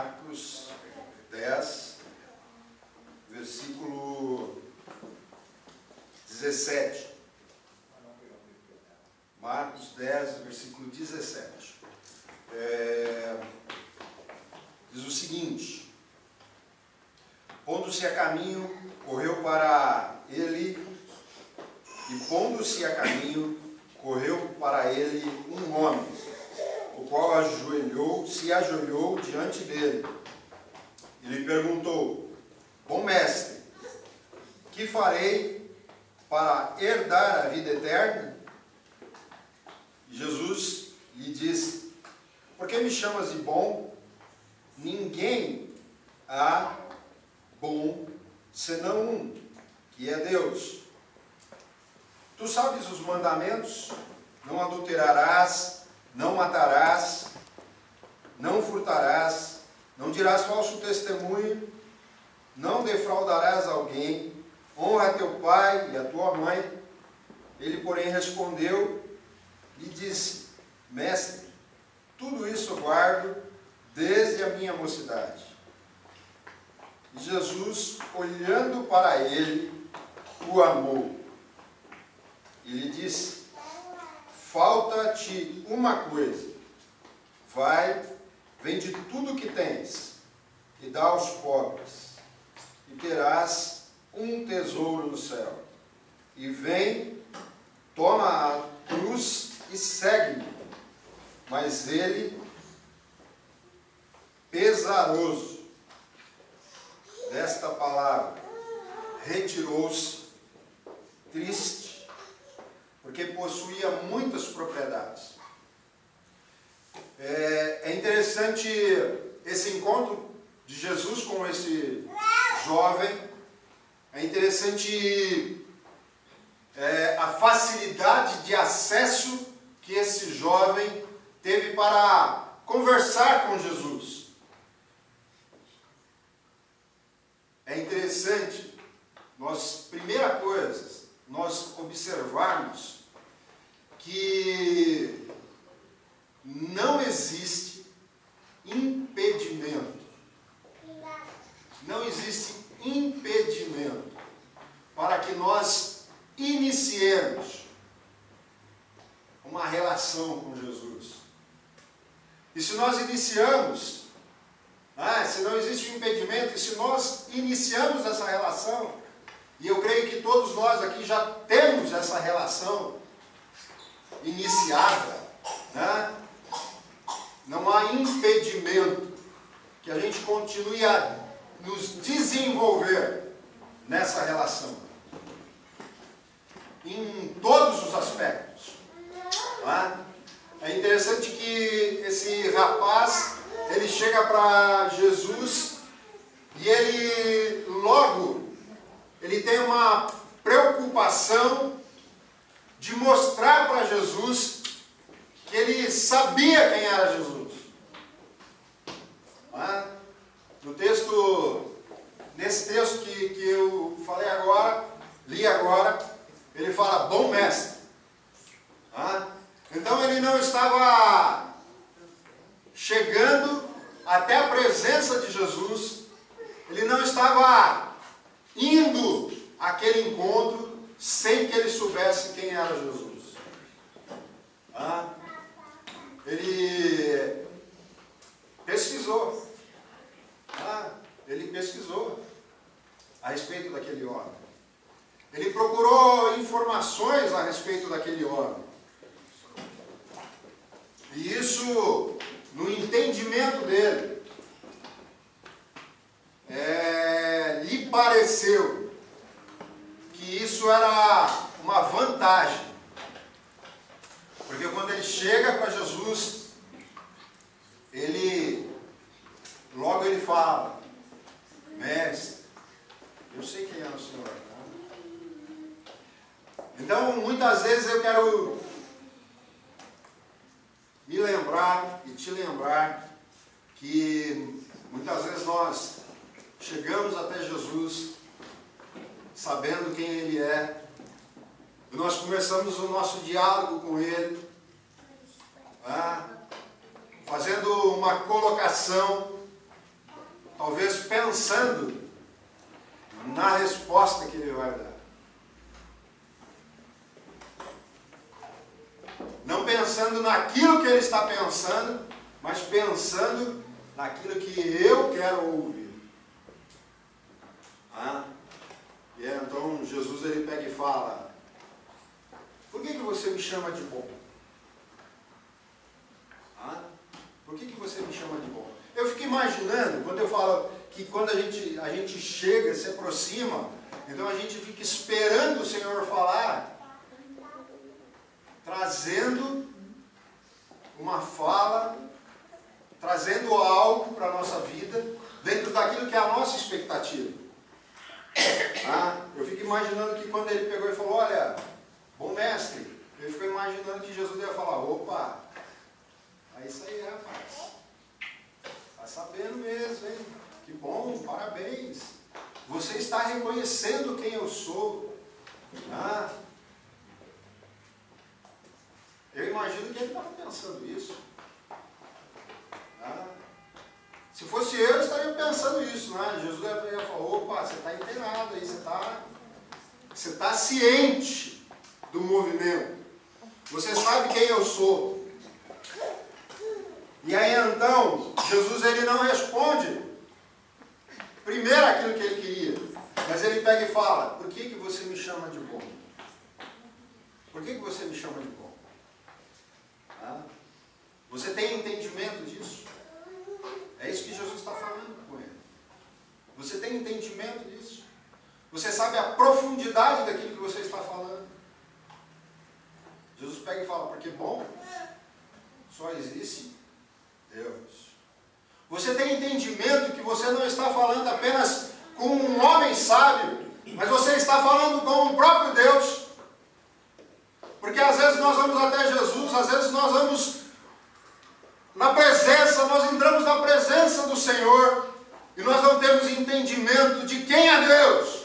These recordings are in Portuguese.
Marcos 10, versículo 17. Marcos 10, versículo 17. Diz o seguinte: pondo-se a caminho, correu para ele, e pondo-se a caminho, correu para ele um homem, o qual se ajoelhou diante dele, e lhe perguntou: bom mestre, que farei para herdar a vida eterna? Jesus lhe disse: por que me chamas de bom? Ninguém há bom senão um, que é Deus. Tu sabes os mandamentos: não adulterarás, não matarás, não furtarás, não dirás falso testemunho, não defraudarás alguém, honra teu pai e a tua mãe. Ele, porém, respondeu e disse: mestre, tudo isso eu guardo desde a minha mocidade. E Jesus, olhando para ele, o amou e lhe disse: falta-te uma coisa. Vai, vende tudo o que tens e dá aos pobres, e terás um tesouro no céu. E vem, toma a cruz e segue-me. Mas ele, pesaroso desta palavra, retirou-se, triste, porque possuía muitas propriedades. É interessante esse encontro de Jesus com esse jovem. É interessante a facilidade de acesso que esse jovem teve para conversar com Jesus. É interessante primeira coisa, nós observarmos que não existe impedimento. Não existe impedimento para que nós iniciemos uma relação com Jesus. E se nós iniciamos, se não existe um impedimento, e se nós iniciamos essa relação, e eu creio que todos nós aqui já temos essa relação iniciada, não há impedimento que a gente continue a nos desenvolver nessa relação, em todos os aspectos. É interessante que esse rapaz, ele chega para Jesus e ele tem uma preocupação de mostrar para Jesus que ele sabia quem era Jesus. Nesse texto que eu falei agora, li agora, ele fala: bom mestre. Então ele não estava chegando até a presença de Jesus, ele não estava indo àquele encontro sem que ele soubesse quem era Jesus. Ele pesquisou. Ele pesquisou a respeito daquele homem. Ele procurou informações a respeito daquele homem. E isso, no entendimento dele, lhe pareceu que isso era uma vantagem. Porque quando ele chega para Jesus, logo ele fala: mestre, eu sei quem é o Senhor. Então, muitas vezes eu quero me lembrar e te lembrar que muitas vezes nós chegamos até Jesus sabendo quem Ele é, e nós começamos o nosso diálogo com Ele, fazendo uma colocação talvez pensando na resposta que ele vai dar. Não pensando naquilo que ele está pensando, mas pensando naquilo que eu quero ouvir. E aí, então Jesus ele pega e fala: por que você me chama de bom? Por que você me chama de bom? Eu fico imaginando, quando eu falo que quando a gente chega, se aproxima, então a gente fica esperando o Senhor falar, trazendo uma fala, trazendo algo para a nossa vida, dentro daquilo que é a nossa expectativa. Eu fico imaginando que quando ele pegou e falou: olha, bom mestre, eu fico imaginando que Jesus ia falar: opa, é isso aí, rapaz, tá sabendo mesmo, hein? Que bom, parabéns, você está reconhecendo quem eu sou. Eu imagino que ele estava pensando isso. Se fosse eu estaria pensando isso, né? Jesus ia falar: opa, você está inteirado aí, você está ciente do movimento. Você sabe quem eu sou. E aí então, Jesus ele não responde primeiro aquilo que ele queria, mas ele pega e fala: por que você me chama de bom? Por que você me chama de bom? Você tem entendimento disso? É isso que Jesus está falando com ele. Você tem entendimento disso? Você sabe a profundidade daquilo que você está falando? Jesus pega e fala: porque bom, só existe Deus. Você tem entendimento que você não está falando apenas com um homem sábio, mas você está falando com o próprio Deus. Porque às vezes nós vamos até Jesus, às vezes nós vamos na presença, nós entramos na presença do Senhor e nós não temos entendimento de quem é Deus,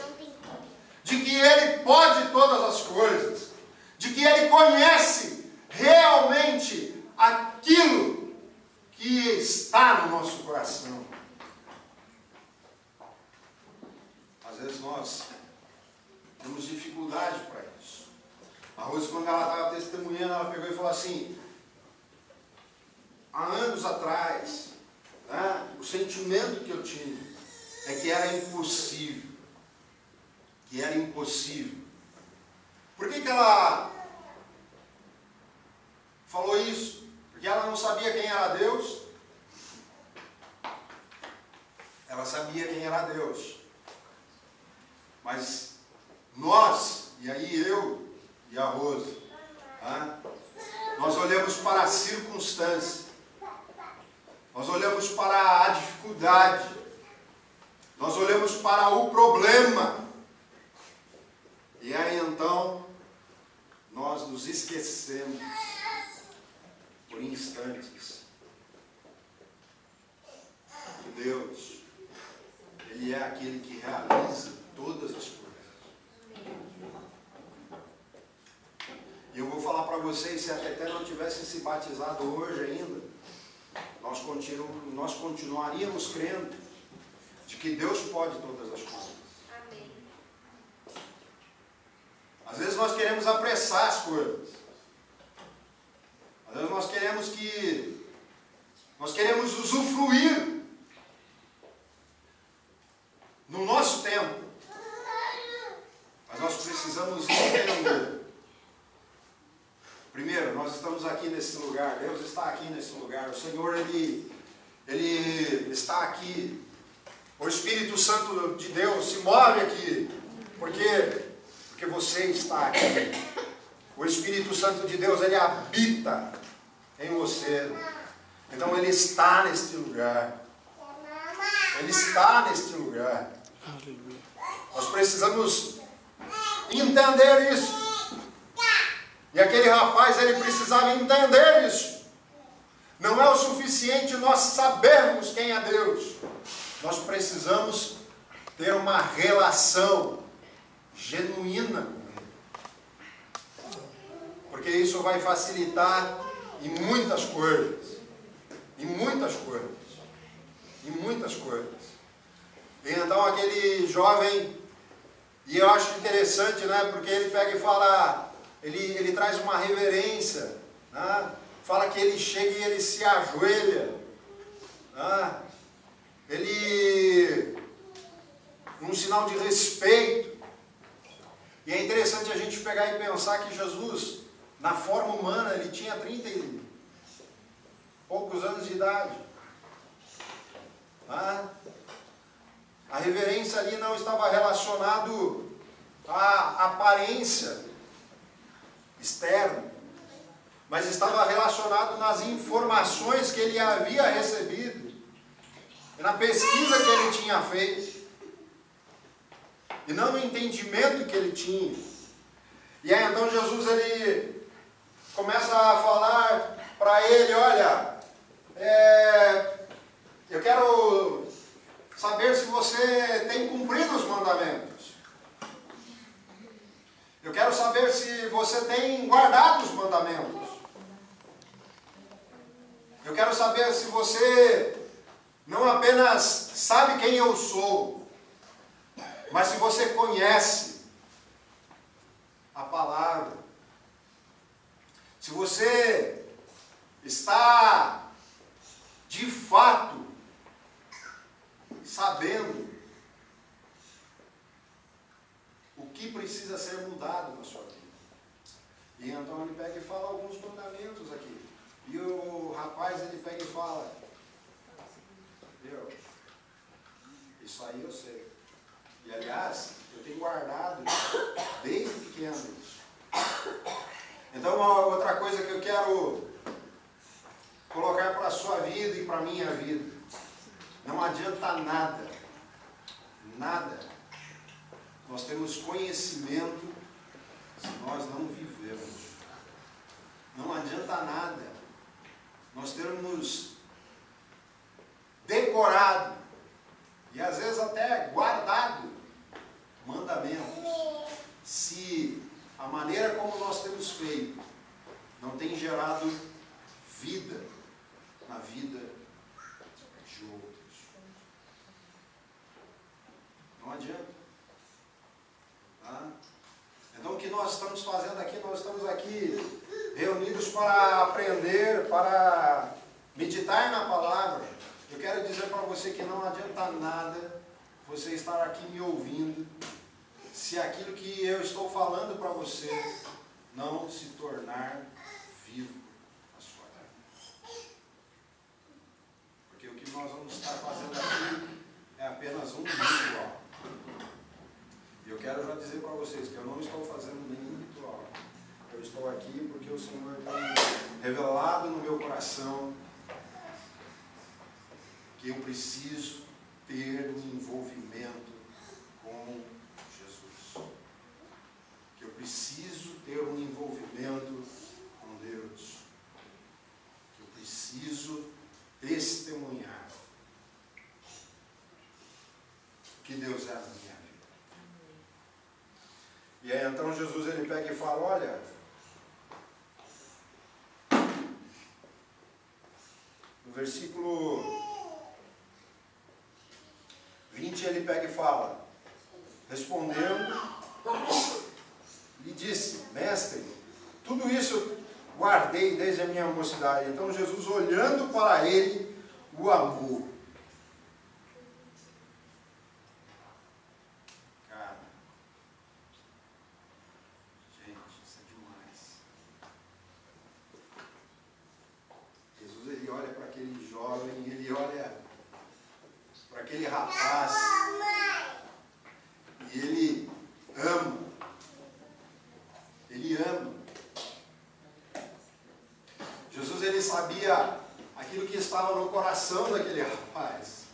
de que Ele pode todas as coisas, de que Ele conhece realmente aquilo que está no nosso coração. Às vezes nós temos dificuldade para isso. A Rose, quando ela estava testemunhando, ela pegou e falou assim: há anos atrás, o sentimento que eu tinha é que era impossível. Que era impossível. Por que ela falou isso? Porque ela não sabia quem era Deus. Ela sabia quem era Deus. Mas nós, e aí eu e a Rose, nós olhamos para a circunstância. Nós olhamos para a dificuldade, nós olhamos para o problema, e aí então nós nos esquecemos por instantes que Deus, Ele é aquele que realiza todas as coisas. E eu vou falar para vocês, se até não tivessem se batizado hoje ainda, nós continuaríamos crendo de que Deus pode todas as coisas. Amém. Às vezes nós queremos apressar as coisas. Às vezes nós queremos usufruir no nosso tempo. Mas nós precisamos entender. Primeiro, nós estamos aqui nesse lugar, Deus está aqui nesse lugar, o Senhor, Ele está aqui, o Espírito Santo de Deus se move aqui, porque você está aqui, o Espírito Santo de Deus, Ele habita em você, então Ele está neste lugar, Ele está neste lugar, nós precisamos entender isso. E aquele rapaz, ele precisava entender isso. Não é o suficiente nós sabermos quem é Deus. Nós precisamos ter uma relação genuína com Ele. Porque isso vai facilitar em muitas coisas. Em muitas coisas. Em muitas coisas. E então aquele jovem, e eu acho interessante, né? Porque ele pega e fala, ele traz uma reverência, né? Fala que ele chega e ele se ajoelha, né? Ele, um sinal de respeito. E é interessante a gente pegar e pensar que Jesus, na forma humana, ele tinha 30 e poucos anos de idade. Né? A reverência ali não estava relacionado à aparência externa, mas estava relacionado nas informações que ele havia recebido, e na pesquisa que ele tinha feito, e não no entendimento que ele tinha. E aí então Jesus ele começa a falar para ele, olha, eu quero saber se você tem cumprido os mandamentos. Eu quero saber se você tem guardado os mandamentos. Eu quero saber se você não apenas sabe quem eu sou, mas se você conhece a palavra. Se você está de fato sabendo o que precisa ser mudado na sua vida. E então ele pega e fala alguns mandamentos aqui. E o rapaz ele pega e fala, Deus, isso aí eu sei. E aliás, eu tenho guardado desde pequeno isso. Então uma outra coisa que eu quero colocar para a sua vida e para a minha vida. Não adianta nada, nada, nós temos conhecimento se nós não vivemos. Não adianta nada nós termos decorado e às vezes até guardado mandamentos, se a maneira como nós temos feito não tem gerado vida na vida de outros. Não adianta. Tá? Então o que nós estamos fazendo aqui, nós estamos aqui reunidos para aprender, para meditar na palavra. Eu quero dizer para você que não adianta nada você estar aqui me ouvindo, se aquilo que eu estou falando para você não se tornar vivo na sua vida. Porque o que nós vamos estar fazendo aqui é apenas um ritual. E eu quero já dizer para vocês que eu não estou fazendo nenhum ritual. Eu estou aqui porque o Senhor tem revelado no meu coração que eu preciso ter um envolvimento com Jesus. Que eu preciso ter um envolvimento com Deus. Que eu preciso testemunhar que Deus é na minha vida. E aí então Jesus ele pega e fala, olha, no versículo 20 ele pega e fala, respondendo, lhe disse, mestre, tudo isso guardei desde a minha mocidade. Então Jesus, olhando para ele, o amou. Cara, gente, isso é demais. Jesus ele olha para aquele jovem, ele olha para aquele rapaz, e ele ama. Ele ama. Jesus ele sabia aquilo que estava no coração daquele rapaz.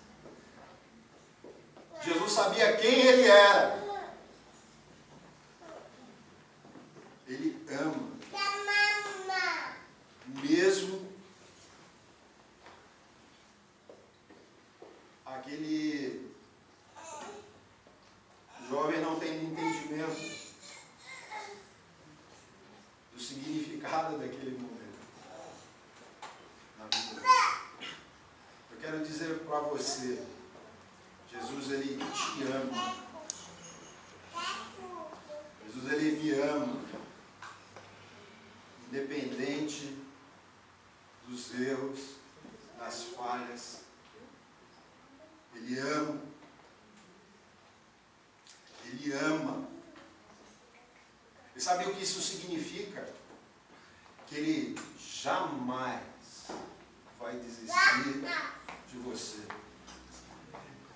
Jesus sabia quem ele era. Ele ama. Mesmo aquele jovem não tem entendimento do significado daquele momento na vida dele. Eu quero dizer para você, Jesus, ele te ama. Jesus, ele me ama. Independente dos erros, das falhas. Ele ama. Ele ama. E sabe o que isso significa? Que ele jamais vai desistir de você.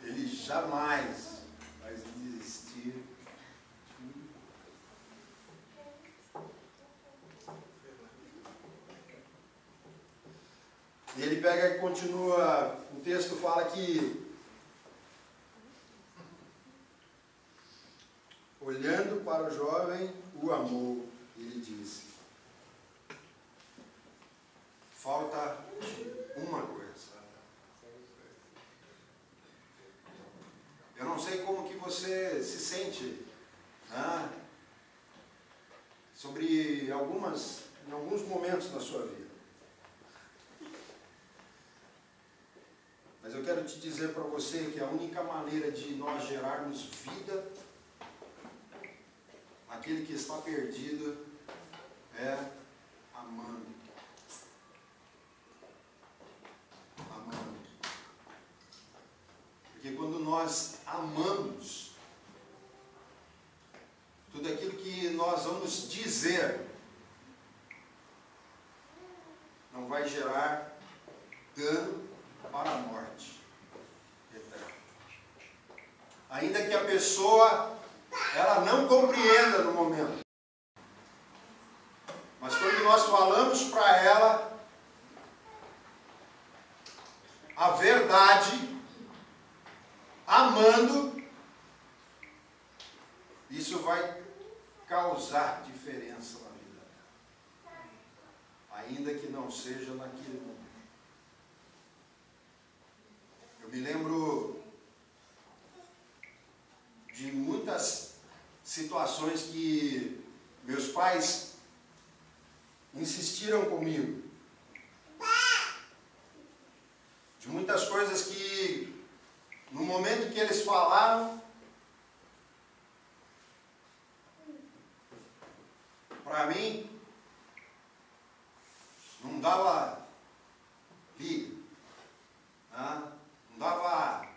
Ele jamais vai desistir de mim. E ele pega e continua, o texto fala que, olhando para o jovem, o amou, ele disse: falta uma coisa. Eu não sei como que você se sente, né, sobre em alguns momentos da sua vida. Mas eu quero te dizer para você que a única maneira de nós gerarmos vida naquele que está perdido é amando. Amando. Porque quando nós amamos, tudo aquilo que nós vamos dizer não vai gerar dano para a morte eterna. Ainda que a pessoa ela não compreenda no momento, mas quando nós falamos para ela a verdade, amando, isso vai causar diferença na vida dela, ainda que não seja naquele momento. Eu me lembro de muitas situações que meus pais insistiram comigo, de muitas coisas que no momento que eles falaram, para mim, não dava liga, né? Não dava.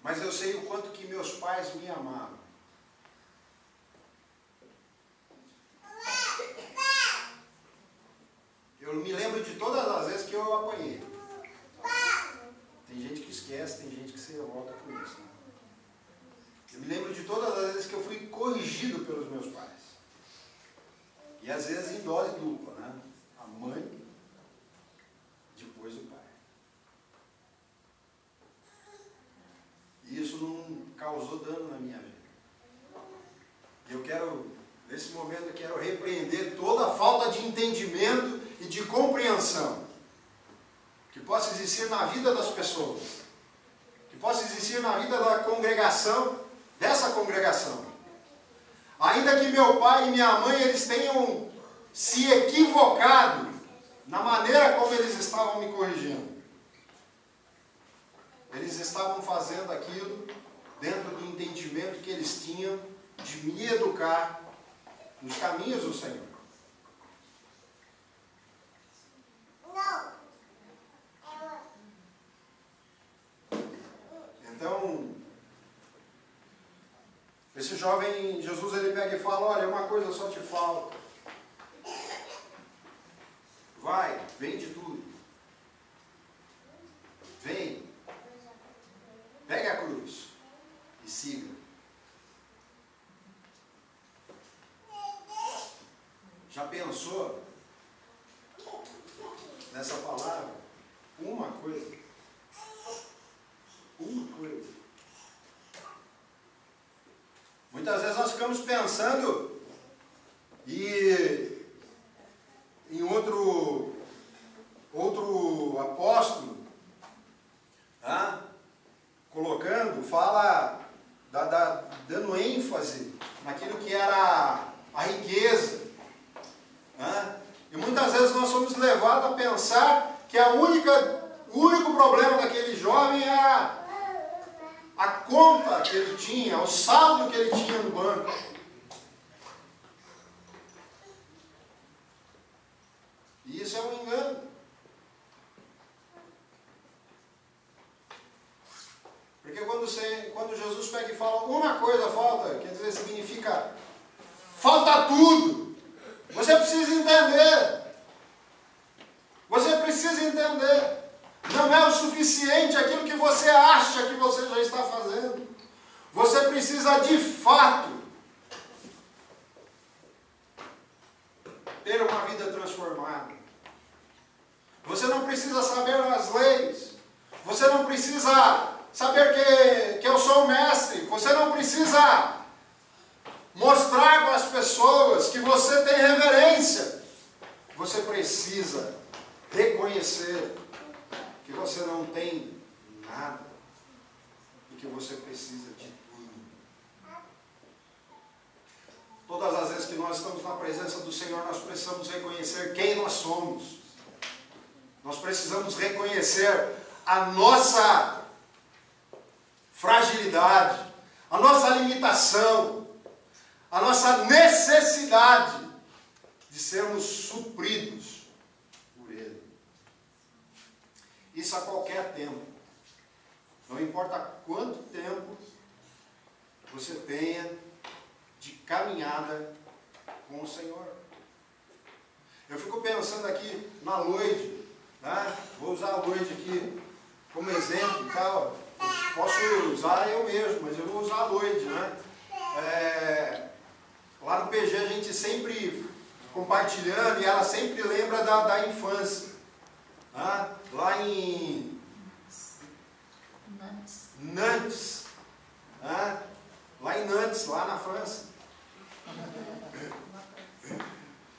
Mas eu sei o quanto que meus pais me amavam. Eu me lembro de todas as vezes que eu apanhei. Tem gente que esquece, tem gente que se revolta com isso, né? Eu me lembro de todas as vezes que eu fui corrigido pelos meus pais. E às vezes em dose dupla, né? A mãe, depois o pai. E isso não causou dano na minha vida. Eu quero, nesse momento, eu quero repreender toda a falta de entendimento e de compreensão que possa existir na vida das pessoas, que possa existir na vida da congregação, dessa congregação. Ainda que meu pai e minha mãe eles tenham se equivocado na maneira como eles estavam me corrigindo, eles estavam fazendo aquilo dentro do entendimento que eles tinham de me educar nos caminhos do Senhor. Então, esse jovem, Jesus, ele pega e fala: olha, uma coisa só te falta. Vai, vende tudo. Vem. Pegue a cruz e siga. Já pensou nessa palavra? Uma coisa. Uma coisa. Muitas vezes nós ficamos pensando em outro apóstolo, tá? Fala, dando ênfase naquilo que era a riqueza. Né? E muitas vezes nós somos levados a pensar que a única problema daquele jovem era a conta que ele tinha, o saldo que ele tinha no banco. E isso é um engano. Porque quando Jesus pega e fala uma coisa falta, quer dizer, significa falta tudo. Você precisa entender. Você precisa entender. Não é o suficiente aquilo que você acha que você já está fazendo. Você precisa de fato ter uma vida transformada. Você não precisa saber as leis. Você não precisa saber que eu sou o mestre. Você não precisa mostrar para as pessoas que você tem reverência. Você precisa reconhecer que você não tem nada e que você precisa de tudo. Todas as vezes que nós estamos na presença do Senhor, nós precisamos reconhecer quem nós somos. Nós precisamos reconhecer a nossa fragilidade, a nossa limitação, a nossa necessidade de sermos supridos por Ele. Isso a qualquer tempo. Não importa quanto tempo você tenha de caminhada com o Senhor. Eu fico pensando aqui na Loide, né? Vou usar a Loide aqui como exemplo e tal. Posso usar eu mesmo, mas eu vou usar a Loide, né? Lá no PG a gente sempre compartilhando e ela sempre lembra da infância. Né? Lá em Nantes, né? Lá em Nantes, lá na França.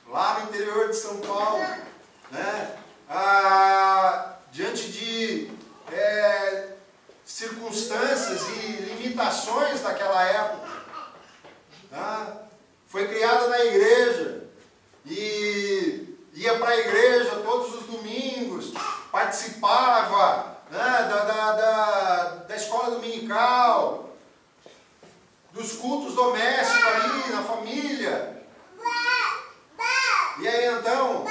Lá no interior de São Paulo, né? Diante de circunstâncias e limitações daquela época, né? Foi criada na igreja e ia para a igreja todos os domingos, participava, né, da escola dominical, dos cultos domésticos ali na família. E aí então,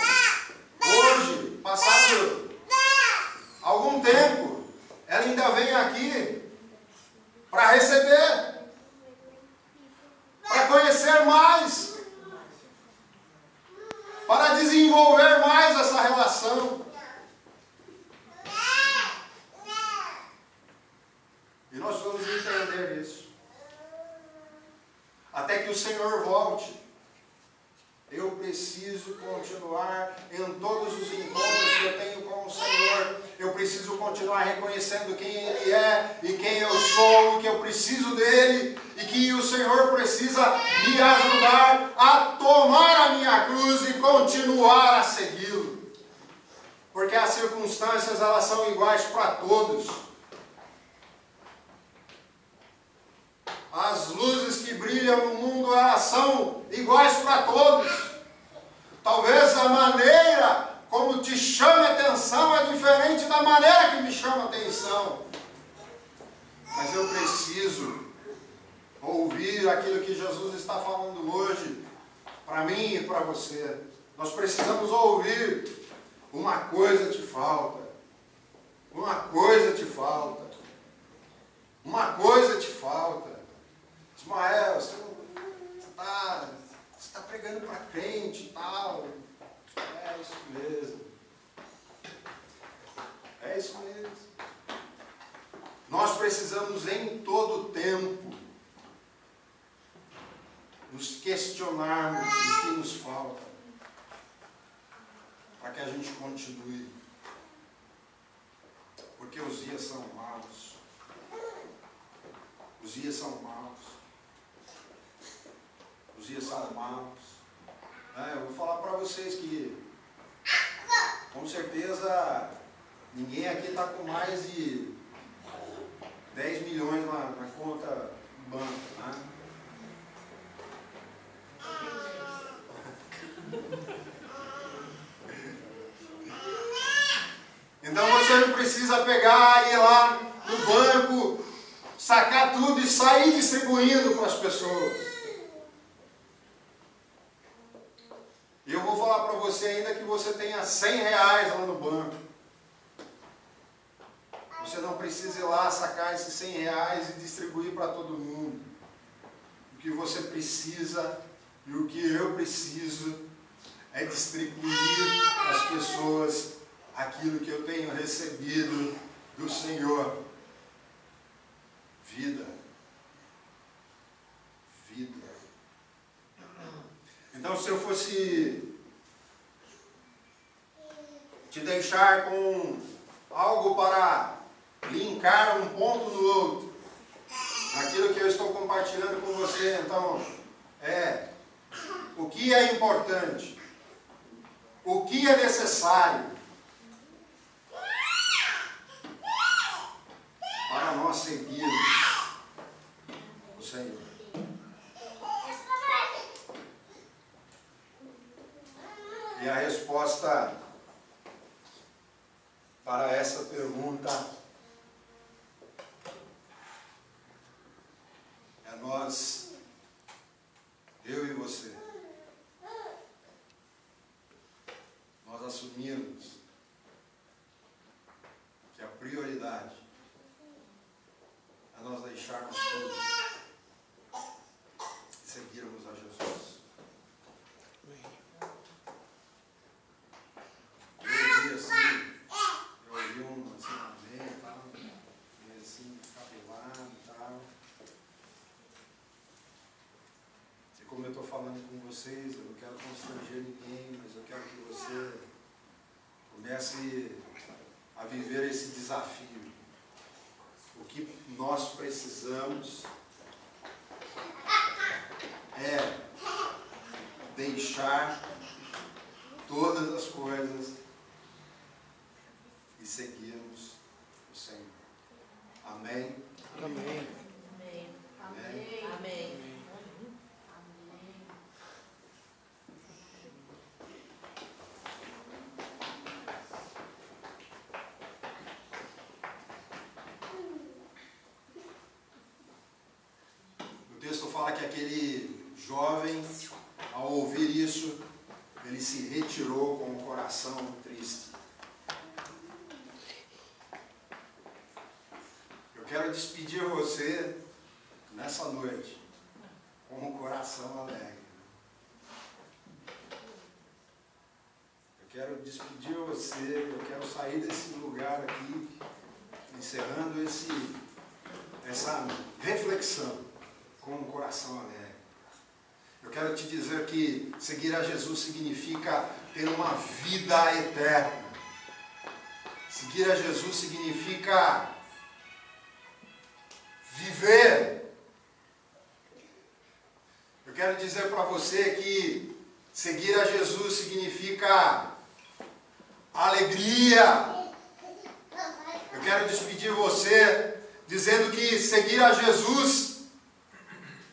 hoje, passado algum tempo, ela ainda vem aqui para receber, para conhecer mais, para desenvolver mais essa relação. E nós vamos entender isso. Até que o Senhor volte. Eu preciso continuar em todos os encontros que eu tenho com o Senhor. Eu preciso continuar reconhecendo quem Ele é e quem eu sou, e que eu preciso dEle, e que o Senhor precisa me ajudar a tomar a minha cruz e continuar a segui-lo. Porque as circunstâncias, elas são iguais para todos. As luzes que brilham no mundo, elas são iguais para todos. Talvez a maneira como te chama a atenção é diferente da maneira que me chama a atenção. Mas eu preciso ouvir aquilo que Jesus está falando hoje, para mim e para você. Nós precisamos ouvir. Uma coisa te falta. Uma coisa te falta. Uma coisa te falta. Ismael, você está pregando para crente e tal. É isso mesmo. É isso mesmo. Nós precisamos em todo tempo nos questionarmos do que nos falta, para que a gente continue. Porque os dias são maus. Os dias são maus. Os dias são maus. Eu vou falar para vocês que, com certeza, ninguém aqui está com mais de 10 milhões na conta do banco, né? Então você não precisa pegar, ir lá no banco, sacar tudo e sair distribuindo para as pessoas. Eu vou falar para você ainda que você tenha 100 reais lá no banco. Você não precisa ir lá sacar esses 100 reais e distribuir para todo mundo. O que você precisa e o que eu preciso é distribuir às pessoas aquilo que eu tenho recebido do Senhor. Vida. Vida. Então, se eu fosse te deixar com algo para linkar um ponto no outro, naquilo que eu estou compartilhando com você, então, o que é importante, o que é necessário para nós seguirmos o Senhor. E a resposta para essa pergunta é nós, eu e você, nós assumirmos que a prioridade é nós deixarmos tudo e seguirmos a Jesus. Eu ouvi um assim, amém, tal, meio assim, cabelado e tal. E como eu estou falando com vocês, eu não quero constranger ninguém, mas eu quero que você comece a viver esse desafio. O que nós precisamos é deixar todas as coisas e seguirmos o Senhor. Amém? Amém. Amém. Amém. Amém. O texto fala que aquele jovem, ao ouvir isso, ele se retirou com o coração triste. Eu quero despedir você nessa noite com o coração alegre. Eu quero despedir você, eu quero sair desse lugar aqui, encerrando essa reflexão com o coração alegre. Eu quero te dizer que seguir a Jesus significa ter uma vida eterna. Seguir a Jesus significa viver. Eu quero dizer para você que seguir a Jesus significa alegria. Eu quero despedir você dizendo que seguir a Jesus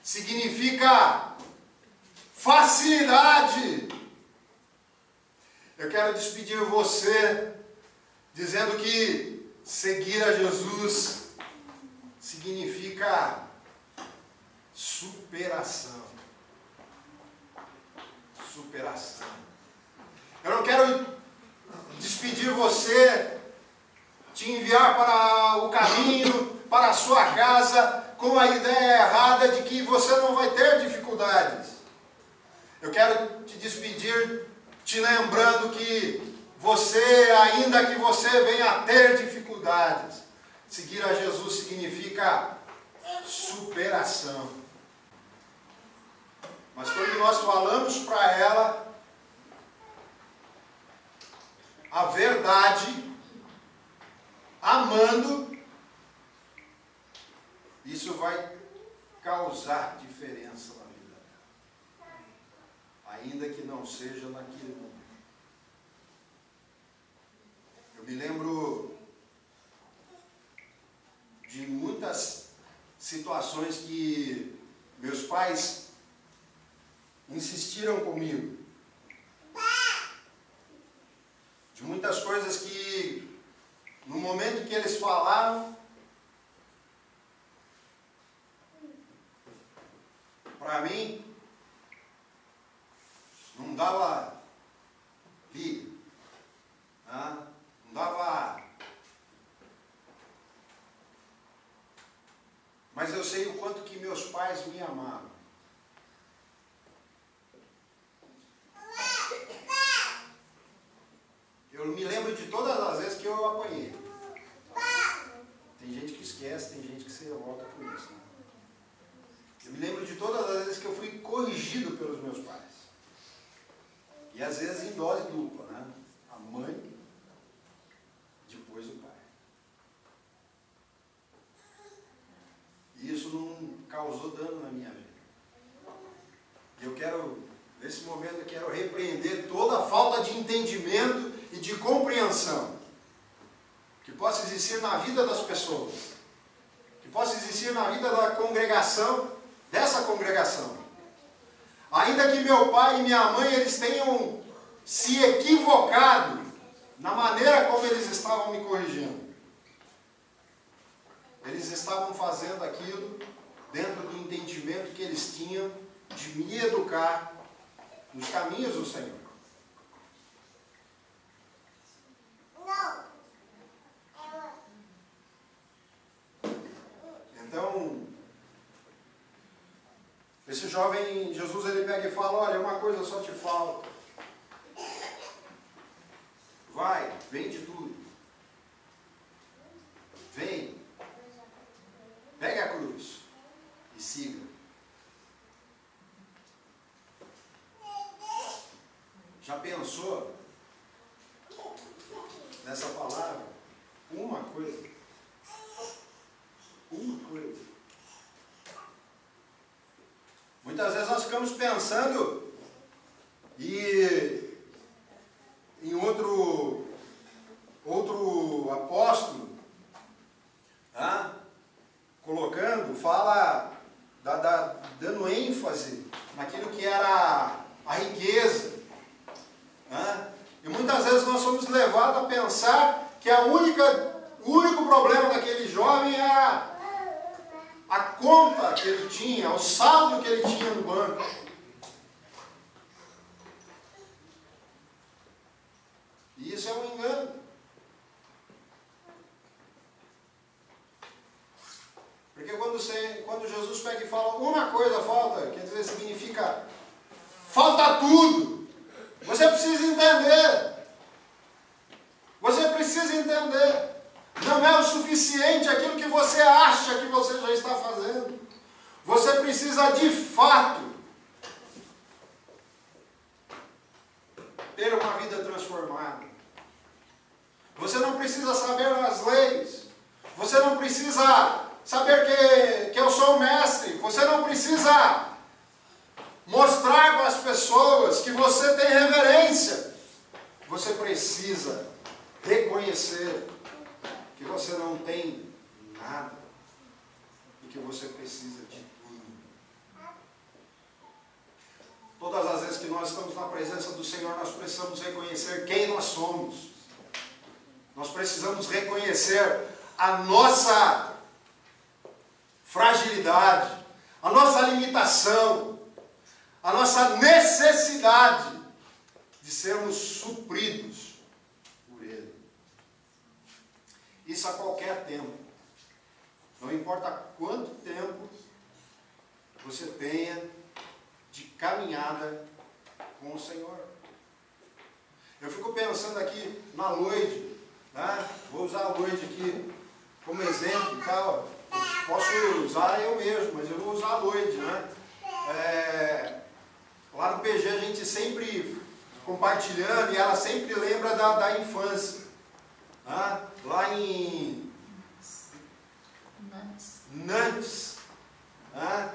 significa facilidade. Eu quero despedir você dizendo que seguir a Jesus significa superação. Superação. Eu não quero despedir você, te enviar para o caminho, para a sua casa, com a ideia errada de que você não vai ter dificuldades. Eu quero te despedir te lembrando que você, ainda que você venha a ter dificuldades, seguir a Jesus significa superação. Mas quando nós falamos para ela a verdade, amando, isso vai causar diferença na vida dela, ainda que não seja naquele momento. Eu me lembro de muitas situações que meus pais insistiram comigo, de muitas coisas que momento que eles falaram, para mim, não dava liga, não dava. Mas eu sei o quanto que meus pais me amavam. Eu me lembro de todas as vezes que eu apanhei. Tem gente que esquece, tem gente que se revolta com isso. Né? Eu me lembro de todas as vezes que eu fui corrigido pelos meus pais. E às vezes em dose dupla, né? A mãe, depois o pai. E isso não causou dano na minha vida. E eu quero, nesse momento, eu quero repreender toda a falta de entendimento e de compreensão que possa existir na vida das pessoas, que possa existir na vida da congregação, dessa congregação. Ainda que meu pai e minha mãe eles tenham se equivocado na maneira como eles estavam me corrigindo, eles estavam fazendo aquilo dentro do entendimento que eles tinham de me educar nos caminhos do Senhor. Então, esse jovem, Jesus, ele pega e fala, olha, uma coisa só te falta. Vai, vende tudo. Vem. Pegue a cruz e siga. Já pensou nessa palavra? Uma coisa. Uma coisa. Muitas vezes nós ficamos pensando em outro apóstolo, fala, dando ênfase naquilo que era a riqueza. E muitas vezes nós somos levados a pensar que o único problema daquele jovem era a conta que ele tinha, o saldo que ele tinha no banco. E isso é um engano. Porque quando Jesus pega e fala uma coisa falta, quer dizer, significa falta tudo. Você precisa entender. Você precisa entender. Não é o suficiente aquilo que você acha que você já está fazendo. Você precisa de fato ter uma vida transformada. Você não precisa saber as leis. Você não precisa saber que eu sou o mestre. Você não precisa mostrar para as pessoas que você tem reverência. Você precisa reconhecer que você não tem nada e que você precisa de tudo. Todas as vezes que nós estamos na presença do Senhor, nós precisamos reconhecer quem nós somos. Nós precisamos reconhecer a nossa fragilidade, a nossa limitação, a nossa necessidade de sermos supridos por Ele. Isso a qualquer tempo. Não importa quanto tempo você tenha de caminhada com o Senhor. Eu fico pensando aqui na Loide, né? Vou usar a Loide aqui como exemplo e tal. Posso usar eu mesmo, mas eu vou usar a Loide, né? Lá no PG a gente sempre compartilhando e ela sempre lembra da infância. Né? Lá em Nantes, né?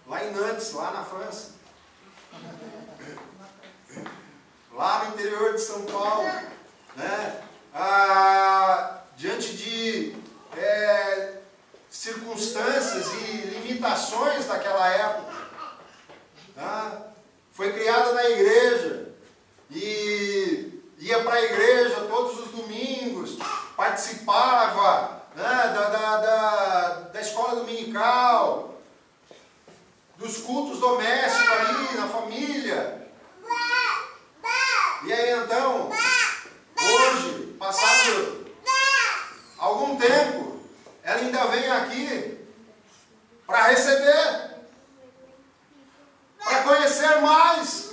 Lá em Nantes, lá na França. Lá no interior de São Paulo, né? Diante de circunstâncias e limitações daquela época, né? Foi criada na igreja e ia para a igreja todos os domingos, participava, né, da escola dominical, dos cultos domésticos ali na família. E aí então, hoje, passado algum tempo, ela ainda vem aqui para receber, para conhecer mais,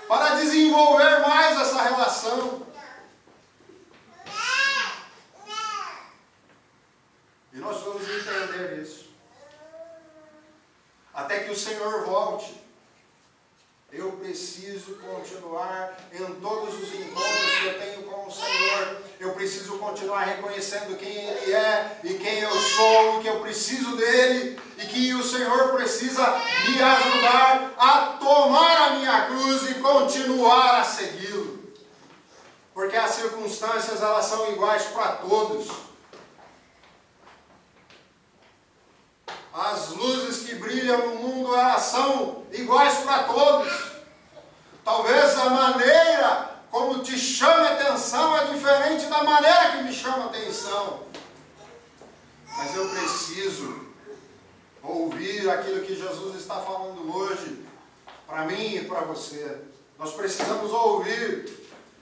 para desenvolver mais essa relação. E nós vamos entender isso. Até que o Senhor volte. Eu preciso continuar em todos os encontros que eu tenho com o Senhor. Eu preciso continuar reconhecendo quem Ele é e quem eu sou, que eu preciso dEle e que o Senhor precisa me ajudar a tomar a minha cruz e continuar a segui-lo. Porque as circunstâncias, elas são iguais para todos. As luzes que brilham no mundo, elas são iguais para todos. Talvez a maneira como te chame a atenção é diferente da maneira que me chama a atenção. Mas eu preciso ouvir aquilo que Jesus está falando hoje, para mim e para você. Nós precisamos ouvir.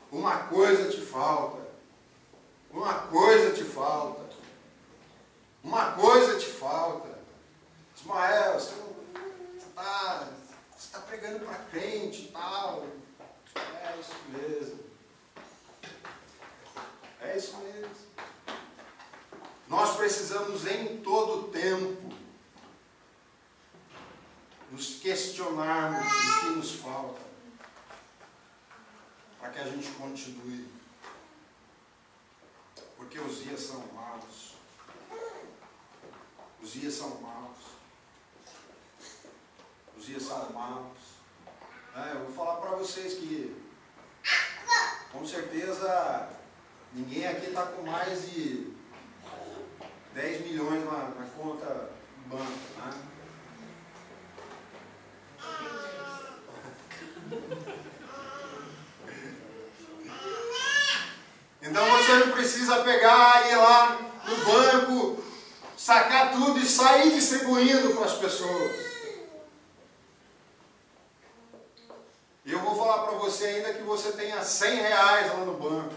Uma coisa te falta. Uma coisa te falta. Uma coisa te falta. Ismael, você está pregando para crente e tal. É isso mesmo. É isso mesmo. Nós precisamos em todo tempo nos questionarmos o que nos falta para que a gente continue. Porque os dias são maus. Os dias são maus. Os dias são maus. Eu vou falar para vocês que, com certeza, ninguém aqui está com mais de 10 milhões na conta do banco. Né? Então você não precisa pegar, ir lá no banco, sacar tudo e sair distribuindo para as pessoas. E eu vou falar para você ainda que você tenha 100 reais lá no banco.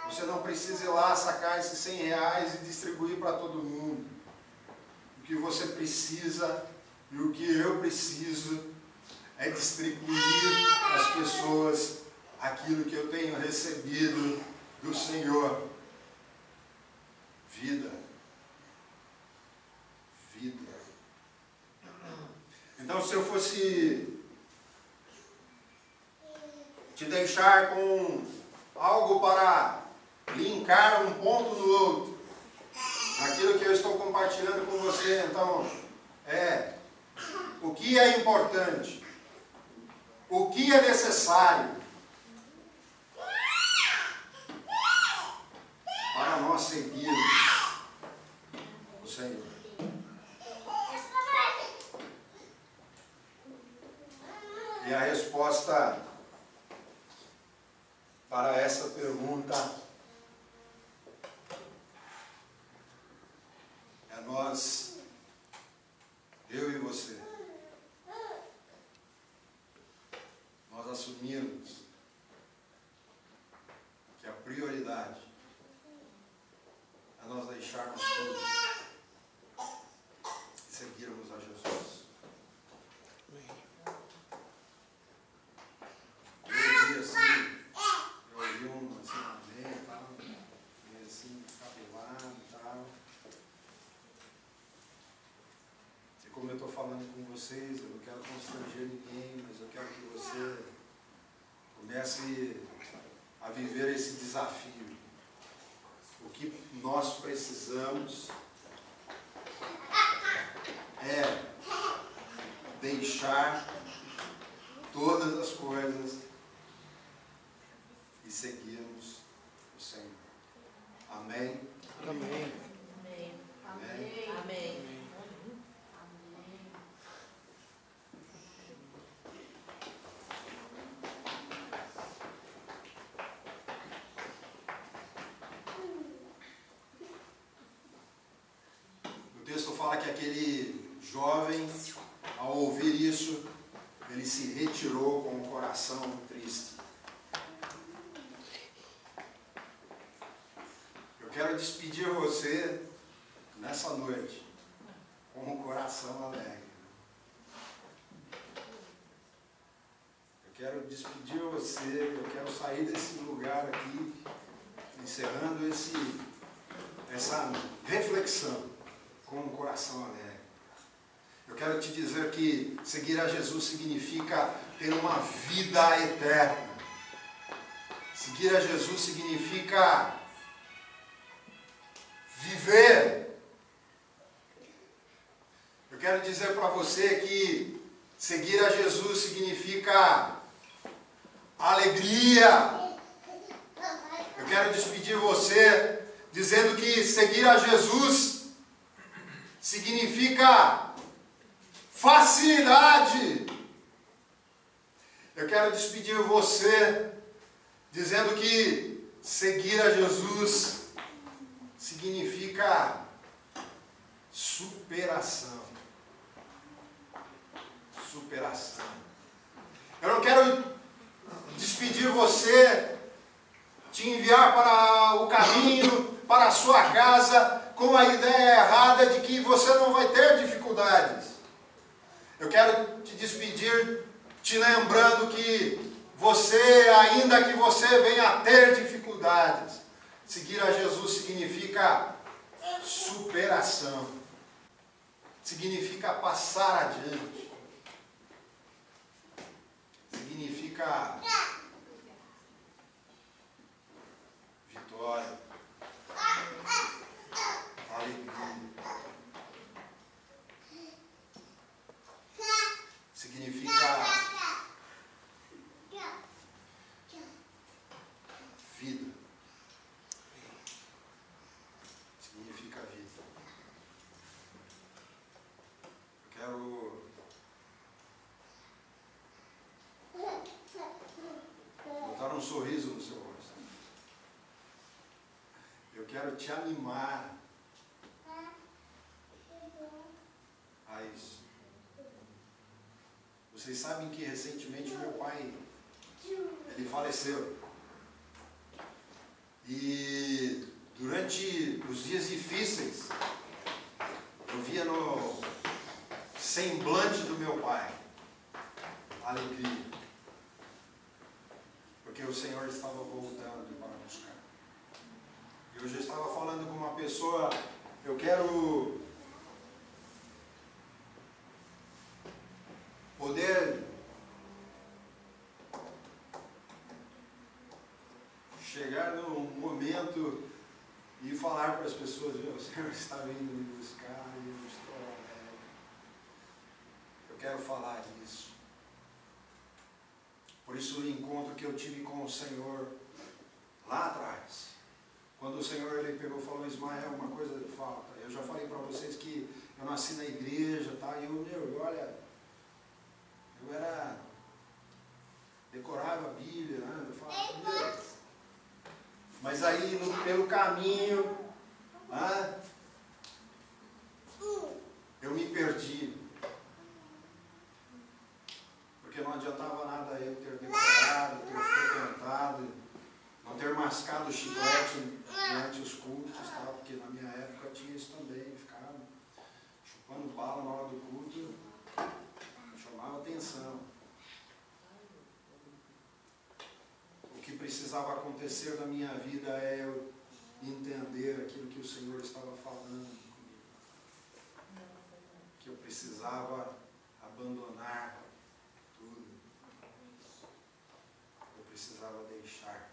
Você não precisa ir lá sacar esses 100 reais e distribuir para todo mundo. O que você precisa e o que eu preciso é distribuir às pessoas aquilo que eu tenho recebido do Senhor. Vida. Vida. Então, se eu fosse te deixar com algo para linkar um ponto no outro, naquilo que eu estou compartilhando com você, então, o que é importante, o que é necessário para nós seguirmos o Senhor. E a resposta para essa pergunta é nós, eu e você, nós assumirmos que a prioridade é nós deixarmos tudo e seguirmos a Jesus. Eu ouvi um assim, amém, tal, meio assim, cabelado e tal. E como eu estou falando com vocês, eu não quero constranger ninguém, mas eu quero que você comece a viver esse desafio. O que nós precisamos é deixar todas as coisas e seguirmos o Senhor. Amém? Amém. Amém. Amém. Amém. fala que aquele jovem, ao ouvir isso, ele se retirou com o coração triste. Eu quero despedir você nessa noite com o coração alegre. Eu quero despedir você, eu quero sair desse lugar aqui, encerrando essa reflexão com o coração alegre. Eu quero te dizer que seguir a Jesus significa ter uma vida eterna. Seguir a Jesus significa viver. Eu quero dizer para você que seguir a Jesus significa alegria. Eu quero despedir você dizendo que seguir a Jesus significa facilidade. Eu quero despedir você dizendo que seguir a Jesus significa superação. Superação. Eu não quero despedir você, te enviar para o caminho, para a sua casa, com a ideia errada de que você não vai ter dificuldades. Eu quero te despedir te lembrando que você, ainda que você venha a ter dificuldades, seguir a Jesus significa superação. Significa passar adiante. Significa vitória. Alegria. Significa vida. Significa vida. Eu quero botar um sorriso no seu rosto. Eu quero te animar a isso. Vocês sabem que recentemente meu pai, ele faleceu. E durante os dias difíceis, eu via no semblante do meu pai alegria. Porque o Senhor estava voltando para buscar. E hoje eu estava falando com uma pessoa, eu quero poder chegar num momento e falar para as pessoas, o Senhor está vindo me buscar e eu estou alegre. Eu quero falar isso. Por isso o encontro que eu tive com o Senhor lá atrás, quando o Senhor ele pegou e falou, Ismael, uma coisa falta. Eu já falei para vocês que eu nasci na igreja, tá? E eu decorava a Bíblia, né? Eu falava, mas aí pelo caminho, né? Eu me perdi. Porque não adiantava nada eu ter decorado, ter frequentado, não ter mascado o chiclete durante os cultos, tá? Porque na minha época tinha isso também, ficava chupando bala na hora do culto, chamava atenção. O que precisava acontecer na minha vida é eu entender aquilo que o Senhor estava falando comigo. Que eu precisava abandonar tudo. Eu precisava deixar.